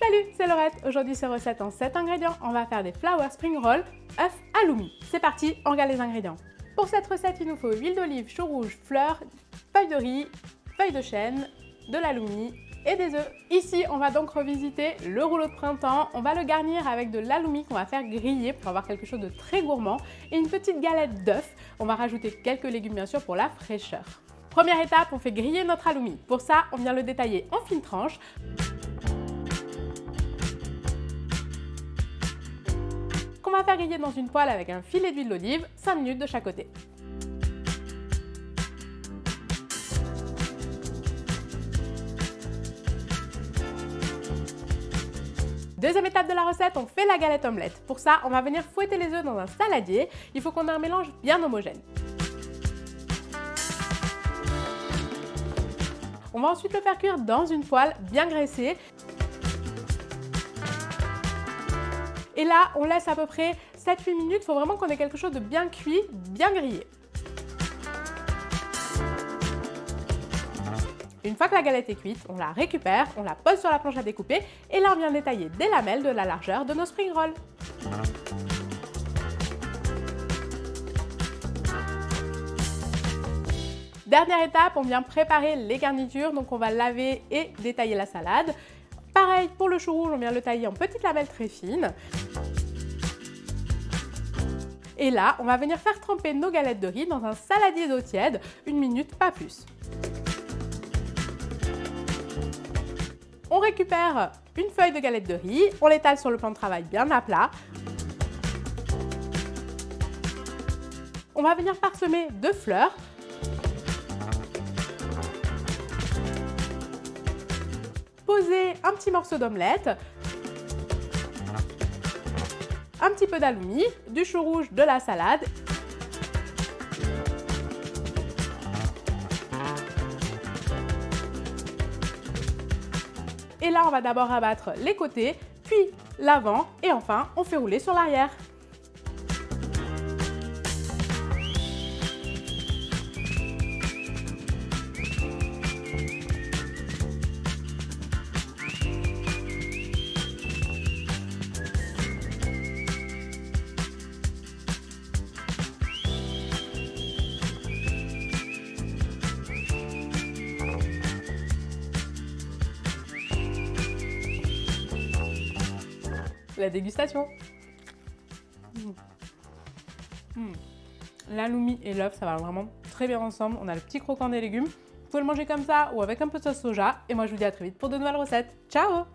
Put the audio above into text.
Salut, c'est Laurette. Aujourd'hui, c'est recette en 7 ingrédients. On va faire des flour spring rolls, œufs halloumi. C'est parti, on regarde les ingrédients. Pour cette recette, il nous faut huile d'olive, chou rouge, fleur, feuilles de riz, feuilles de chêne, de l'halloumi et des œufs. Ici, on va donc revisiter le rouleau de printemps. On va le garnir avec de l'halloumi qu'on va faire griller pour avoir quelque chose de très gourmand et une petite galette d'œufs. On va rajouter quelques légumes bien sûr pour la fraîcheur. Première étape, on fait griller notre halloumi. Pour ça, on vient le détailler en fines tranches. Qu'on va faire griller dans une poêle avec un filet d'huile d'olive, 5 minutes de chaque côté. Deuxième étape de la recette, on fait la galette omelette. Pour ça, on va venir fouetter les œufs dans un saladier. Il faut qu'on ait un mélange bien homogène. On va ensuite le faire cuire dans une poêle bien graissée. Et là, on laisse à peu près 7-8 minutes. Il faut vraiment qu'on ait quelque chose de bien cuit, bien grillé. Une fois que la galette est cuite, on la récupère, on la pose sur la planche à découper et là on vient détailler des lamelles de la largeur de nos spring rolls. Dernière étape, on vient préparer les garnitures, donc on va laver et détailler la salade. Pareil pour le chou rouge, on vient le tailler en petites lamelles très fines. Et là, on va venir faire tremper nos galettes de riz dans un saladier d'eau tiède, 1 minute, pas plus. On récupère une feuille de galette de riz, on l'étale sur le plan de travail bien à plat. On va venir parsemer de fleurs. Poser un petit morceau d'omelette. Un petit peu d'halloumi, du chou rouge, de la salade. Et là, on va d'abord abattre les côtés, puis l'avant et enfin, on fait rouler sur l'arrière. La dégustation. L'halloumi et l'œuf, ça va vraiment très bien ensemble. On a le petit croquant des légumes. Vous pouvez le manger comme ça ou avec un peu de sauce soja. Et moi, je vous dis à très vite pour de nouvelles recettes. Ciao!